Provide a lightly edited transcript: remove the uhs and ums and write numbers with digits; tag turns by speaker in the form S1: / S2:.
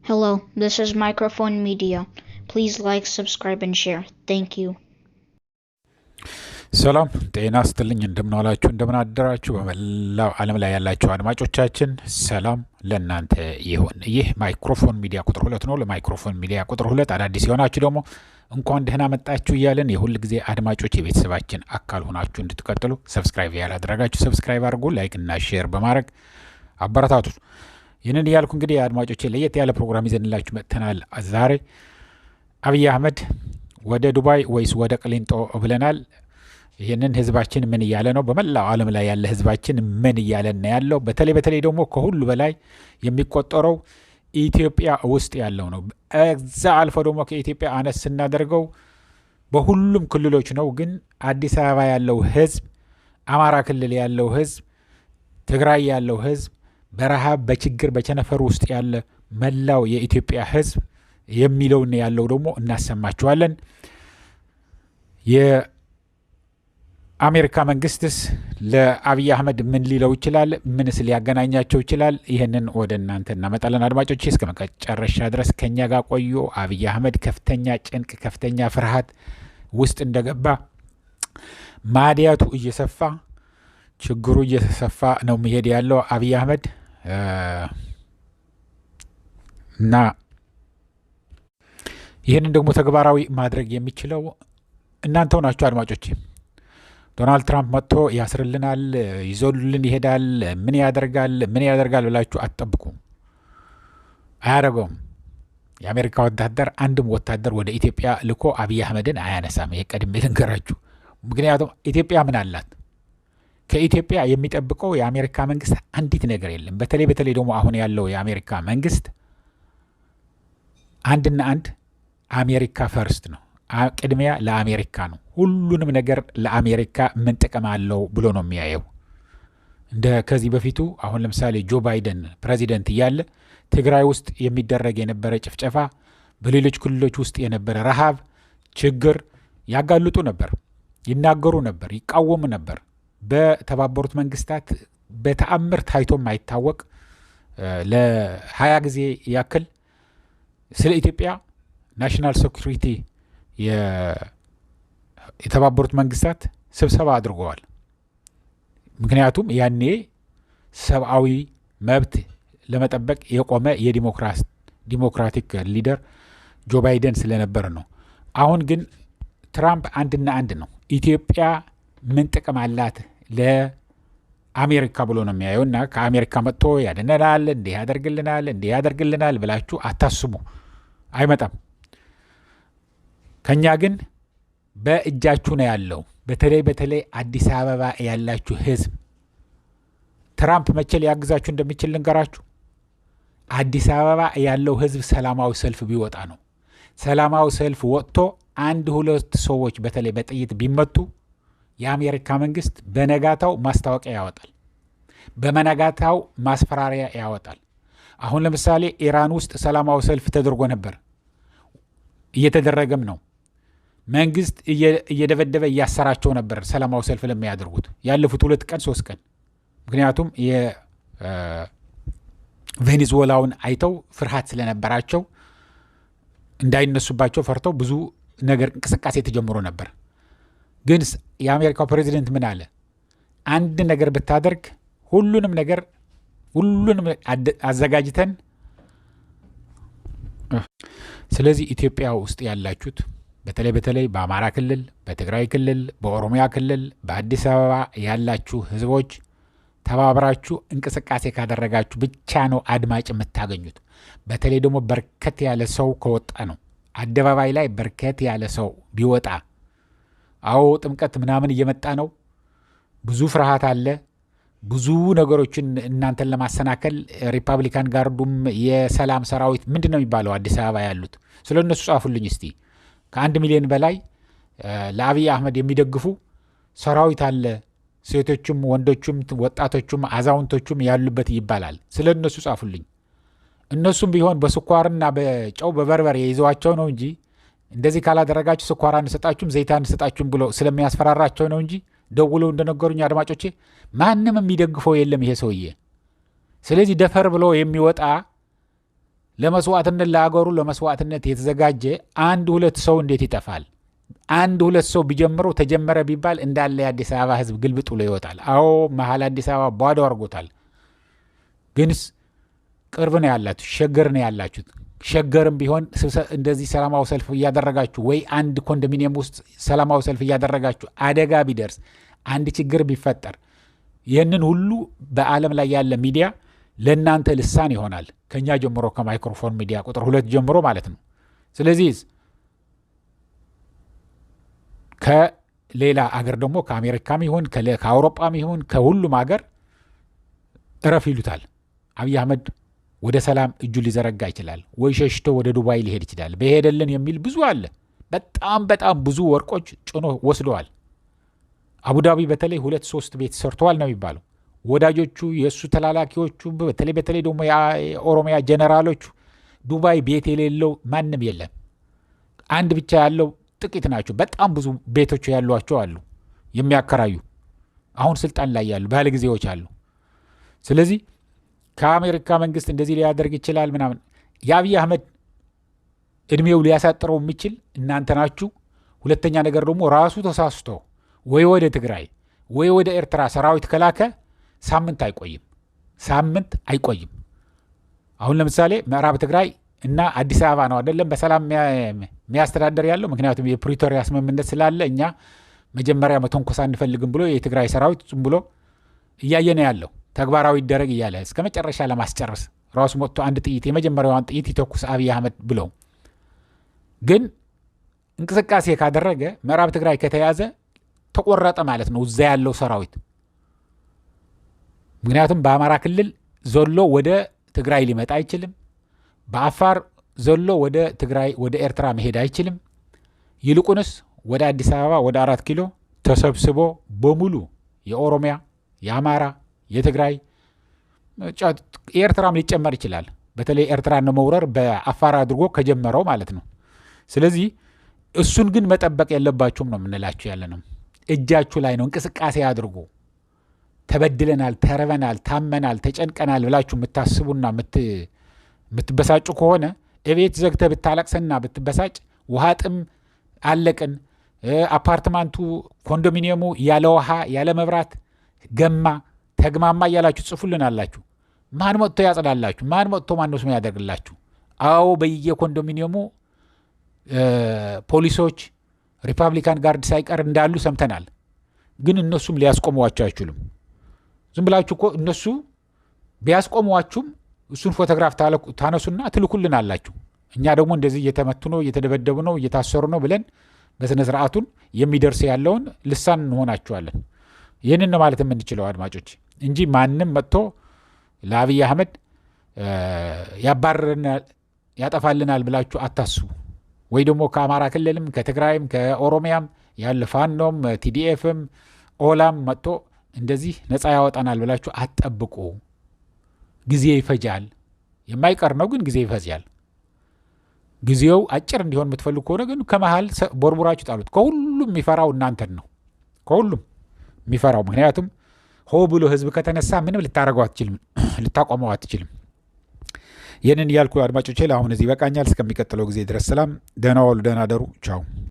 S1: Hello, this is Microphone Media. Please like, subscribe, and share. Thank you.
S2: ሰላም ጤና ይስጥልኝ። እንደምናላችሁ እንደምናደራችሁ በመላው ዓለም ላይ ያላችሁ አድማጮቻችን ሰላም ለእናንተ ይሁን። ይህ ማይክሮፎን ሚዲያ ቁጥር 2 ነው። ለማይክሮፎን ሚዲያ ቁጥር 2 አዳዲስ የሆናችሁ ደግሞ እንኳን ደህና መጣችሁ እያለን የሁል ጊዜ አድማጮች የቤተሰባችን አካል ሆናችሁ እንድትቀጥሉ ሰብስክራይብ ያላደረጋችሁ ሰብስክራይብ አድርጉ፣ ላይክ እና ሼር በማድረግ አበረታቱ። ይህንን እያልኩ እንግዲህ አድማጮቼ ለየት ያለ ፕሮግራም ይዘንላችሁ መጥተናል። ዛሬ አብይ አህመድ ወደ ዱባይ ወይስ ወደ ቅሊንጦ ብለናል። ይህንን ህዝባችን ምን እያለ ነው? በመላው ዓለም ላይ ያለ ህዝባችን ምን እያለ ነው ያለው? በተለይ ደግሞ ከሁሉ በላይ የሚቆጠረው ኢትዮጵያ ውስጥ ያለው ነው። እዛ አልፎ ደግሞ ከኢትዮጵያ አነስ ስናደርገው በሁሉም ክልሎች ነው። ግን አዲስ አበባ ያለው ህዝብ፣ አማራ ክልል ያለው ህዝብ፣ ትግራይ ያለው ህዝብ፣ በረሃብ በችግር በቸነፈር ውስጥ ያለ መላው የኢትዮጵያ ህዝብ የሚለውን ያለው ደግሞ እናሰማችኋለን። የአሜሪካ መንግስትስ ለአብይ አህመድ ምን ሊለው ይችላል? ምንስ ሊያገናኛቸው ይችላል? ይህንን ወደ እናንተ እናመጣለን። አድማጮች እስከ መጨረሻ ድረስ ከኛ ጋር ቆዩ። አብይ አህመድ ከፍተኛ ጭንቅ፣ ከፍተኛ ፍርሃት ውስጥ እንደገባ ማዲያቱ እየሰፋ ችግሩ እየተሰፋ ነው የሚሄድ ያለው አብይ አህመድ እና ይህንን ደግሞ ተግባራዊ ማድረግ የሚችለው እናንተው ናችሁ አድማጮች። ዶናልድ ትራምፕ መጥቶ ያስርልናል፣ ይዞልን ይሄዳል፣ ምን ያደርጋል ብላችሁ አትጠብቁ። አያደርገውም። የአሜሪካ ወታደር አንድም ወታደር ወደ ኢትዮጵያ ልኮ አብይ አህመድን አያነሳም። ይሄ ቀድሜ ልንገራችሁ። ምክንያቱም ኢትዮጵያ ምን አላት? ከኢትዮጵያ የሚጠብቀው የአሜሪካ መንግስት አንዲት ነገር የለም። በተለይ ደግሞ አሁን ያለው የአሜሪካ መንግስት አንድና አንድ አሜሪካ ፈርስት ነው። ቅድሚያ ለአሜሪካ ነው። ሁሉንም ነገር ለአሜሪካ ምን ጥቅም አለው ብሎ ነው የሚያየው። እንደ ከዚህ በፊቱ አሁን ለምሳሌ ጆ ባይደን ፕሬዚደንት እያለ ትግራይ ውስጥ የሚደረግ የነበረ ጭፍጨፋ፣ በሌሎች ክልሎች ውስጥ የነበረ ረሃብ፣ ችግር ያጋልጡ ነበር፣ ይናገሩ ነበር፣ ይቃወሙ ነበር። በተባበሩት መንግስታት በተአምር ታይቶ የማይታወቅ ለ20 ጊዜ ያክል ስለ ኢትዮጵያ ናሽናል ሴኩሪቲ የተባበሩት መንግስታት ስብሰባ አድርገዋል። ምክንያቱም ያኔ ሰብአዊ መብት ለመጠበቅ የቆመ የዲሞክራቲክ ሊደር ጆ ባይደን ስለነበር ነው። አሁን ግን ትራምፕ አንድና አንድ ነው። ኢትዮጵያ ምን ጥቅም አላት ለአሜሪካ ብሎ ነው የሚያየው። እና ከአሜሪካ መጥቶ ያድነናል፣ እንዲህ ያደርግልናል ብላችሁ አታስቡ። አይመጣም። ከኛ ግን በእጃችሁ ነው ያለው። በተለይ አዲስ አበባ ያላችሁ ህዝብ ትራምፕ መቼ ሊያግዛችሁ እንደሚችል ልንገራችሁ። አዲስ አበባ ያለው ህዝብ ሰላማዊ ሰልፍ ቢወጣ ነው። ሰላማዊ ሰልፍ ወጥቶ 1-2 ሰዎች በተለይ በጥይት ቢመቱ የአሜሪካ መንግስት በነጋታው ማስታወቂያ ያወጣል፣ በመነጋታው ማስፈራሪያ ያወጣል። አሁን ለምሳሌ ኢራን ውስጥ ሰላማዊ ሰልፍ ተደርጎ ነበር፣ እየተደረገም ነው። መንግስት እየደበደበ እያሰራቸው ነበር ሰላማዊ ሰልፍ ለሚያደርጉት ያለፉት 2 ቀን 3 ቀን። ምክንያቱም የቬኔዙዌላውን አይተው ፍርሃት ስለነበራቸው እንዳይነሱባቸው ፈርተው ብዙ ነገር እንቅስቃሴ ተጀምሮ ነበር። ግን የአሜሪካው ፕሬዚደንት ምን አለ? አንድ ነገር ብታደርግ ሁሉንም አዘጋጅተን። ስለዚህ ኢትዮጵያ ውስጥ ያላችሁት በተለይ በአማራ ክልል፣ በትግራይ ክልል፣ በኦሮሚያ ክልል፣ በአዲስ አበባ ያላችሁ ህዝቦች ተባብራችሁ እንቅስቃሴ ካደረጋችሁ ብቻ ነው አድማጭ የምታገኙት። በተለይ ደግሞ በርከት ያለ ሰው ከወጣ ነው። አደባባይ ላይ በርከት ያለ ሰው ቢወጣ፣ አዎ ጥምቀት ምናምን እየመጣ ነው። ብዙ ፍርሃት አለ። ብዙ ነገሮችን እናንተን ለማሰናከል ሪፐብሊካን ጋርዱም የሰላም ሰራዊት ምንድን ነው የሚባለው አዲስ አበባ ያሉት፣ ስለ እነሱ ጻፉልኝ እስቲ። ከ1 ሚሊዮን በላይ ለአብይ አህመድ የሚደግፉ ሰራዊት አለ። ሴቶችም፣ ወንዶችም፣ ወጣቶችም አዛውንቶችም ያሉበት ይባላል። ስለ እነሱ ጻፉልኝ። እነሱም ቢሆን በስኳርና በጨው በበርበሬ ይዘዋቸው ነው እንጂ እንደዚህ ካላደረጋችሁ ስኳር አንሰጣችሁም፣ ዘይት አንሰጣችሁም ብሎ ስለሚያስፈራራቸው ነው እንጂ ደውለው እንደነገሩኝ አድማጮቼ ማንም የሚደግፈው የለም ይሄ ሰውዬ። ስለዚህ ደፈር ብሎ የሚወጣ ለመስዋዕትነት ለሀገሩ ለመስዋዕትነት የተዘጋጀ አንድ ሁለት ሰው እንዴት ይጠፋል? አንድ ሁለት ሰው ቢጀምረው ተጀመረ ቢባል እንዳለ የአዲስ አበባ ህዝብ ግልብጥ ብሎ ይወጣል። አዎ መሀል አዲስ አበባ ባዶ አድርጎታል። ግንስ ቅርብ ነው ያላችሁ፣ ሸገር ነው ያላችሁት። ሸገርም ቢሆን እንደዚህ ሰላማዊ ሰልፍ እያደረጋችሁ ወይ አንድ ኮንዶሚኒየም ውስጥ ሰላማዊ ሰልፍ እያደረጋችሁ አደጋ ቢደርስ አንድ ችግር ቢፈጠር ይህንን ሁሉ በዓለም ላይ ያለ ሚዲያ ለእናንተ ልሳን ይሆናል። ከኛ ጀምሮ ከማይክሮፎን ሚዲያ ቁጥር 2 ጀምሮ ማለት ነው። ስለዚህ ከሌላ አገር ደግሞ ከአሜሪካም ይሁን ከአውሮጳም ይሁን ከሁሉም አገር እረፍ ይሉታል። አብይ አህመድ ወደ ሰላም እጁ ሊዘረጋ ይችላል ወይ ሸሽቶ ወደ ዱባይ ሊሄድ ይችላል። በሄደልን የሚል ብዙ አለ። በጣም ብዙ ወርቆች ጭኖ ወስደዋል። አቡዳቢ በተለይ 2-3 ቤት ሰርተዋል ነው የሚባለው። ወዳጆቹ የእሱ ተላላኪዎቹ በተለይ ደግሞ የኦሮሚያ ጀነራሎቹ ዱባይ ቤት የሌለው ማንም የለም። አንድ ብቻ ያለው ጥቂት ናቸው። በጣም ብዙ ቤቶች ያሏቸው አሉ የሚያከራዩ፣ አሁን ስልጣን ላይ ያሉ ባለጊዜዎች አሉ። ስለዚህ ከአሜሪካ መንግስት እንደዚህ ሊያደርግ ይችላል ምናምን። የአብይ አህመድ እድሜው ሊያሳጥረው የሚችል እናንተ ናችሁ። ሁለተኛ ነገር ደግሞ ራሱ ተሳስቶ ወይ ወደ ትግራይ ወይ ወደ ኤርትራ ሰራዊት ከላከ ሳምንት አይቆይም። አሁን ለምሳሌ ምዕራብ ትግራይ እና አዲስ አበባ ነው አይደለም በሰላም የሚያስተዳደር ያለው። ምክንያቱም የፕሪቶሪያ ስምምነት ስላለ እኛ መጀመሪያ መተንኮስ አንፈልግም ብሎ የትግራይ ሰራዊት ዝም ብሎ እያየነ ያለው ተግባራዊ ይደረግ እያለ እስከ መጨረሻ ለማስጨረስ ራሱ መጥቶ አንድ ጥይት የመጀመሪያዋን ጥይት ይተኩስ አብይ አህመድ ብለው። ግን እንቅስቃሴ ካደረገ ምዕራብ ትግራይ ከተያዘ ተቆረጠ ማለት ነው እዛ ያለው ሰራዊት። ምክንያቱም በአማራ ክልል ዘሎ ወደ ትግራይ ሊመጣ አይችልም። በአፋር ዘሎ ወደ ትግራይ ወደ ኤርትራ መሄድ አይችልም። ይልቁንስ ወደ አዲስ አበባ ወደ 4 ኪሎ ተሰብስቦ በሙሉ የኦሮሚያ የአማራ የትግራይ የኤርትራም ሊጨመር ይችላል። በተለይ ኤርትራን መውረር በአፋር አድርጎ ከጀመረው ማለት ነው። ስለዚህ እሱን ግን መጠበቅ የለባችሁም ነው የምንላችሁ ያለ ነው። እጃችሁ ላይ ነው። እንቅስቃሴ አድርጎ ተበድለናል፣ ተረበናል፣ ታመናል፣ ተጨንቀናል ብላችሁ የምታስቡና የምትበሳጩ ከሆነ እቤት ዘግተህ ብታለቅስና ብትበሳጭ ውሃ ጥም አለቅን፣ አፓርትማንቱ ኮንዶሚኒየሙ ያለ ውሃ ያለ መብራት ገማ ተግማማ እያላችሁ ጽፉልን አላችሁ። ማን መጥቶ ያጽዳላችሁ? ማን መጥቶ ማነው ስም ያደርግላችሁ? አዎ በየኮንዶሚኒየሙ ፖሊሶች ሪፐብሊካን ጋርድ ሳይቀር እንዳሉ ሰምተናል። ግን እነሱም ሊያስቆሟችሁ አይችሉም። ዝም ብላችሁ እኮ እነሱ ቢያስቆሟችሁም እሱን ፎቶግራፍ ታነሱና ትልኩልን አላችሁ። እኛ ደግሞ እንደዚህ እየተመቱ ነው፣ እየተደበደቡ ነው፣ እየታሰሩ ነው ብለን በስነ ስርዓቱን የሚደርስ ያለውን ልሳን እንሆናችኋለን። ይህንን ነው ማለት የምንችለው አድማጮች፣ እንጂ ማንም መጥቶ ለአብይ አህመድ ያባረረናል ያጠፋልናል ብላችሁ አታስቡ። ወይ ደግሞ ከአማራ ክልልም ከትግራይም ከኦሮሚያም ያለ ፋኖም ቲዲኤፍም ኦላም መጥቶ እንደዚህ ነፃ ያወጣናል ብላችሁ አትጠብቁ። ጊዜ ይፈጃል። የማይቀር ነው ግን ጊዜ ይፈጃል። ጊዜው አጭር እንዲሆን የምትፈልጉ ከሆነ ግን ከመሃል ቦርቡራችሁ ጣሉት። ከሁሉም የሚፈራው እናንተን ነው። ከሁሉም የሚፈራው ምክንያቱም ሆ ብሎ ህዝብ ከተነሳ ምንም ልታረገው አትችልም፣ ልታቆመው አትችልም። ይህንን እያልኩ አድማጮቼ ለአሁን እዚህ ይበቃኛል። እስከሚቀጥለው ጊዜ ድረስ ሰላም፣ ደህና ዋሉ፣ ደህና ደሩ። ቻው።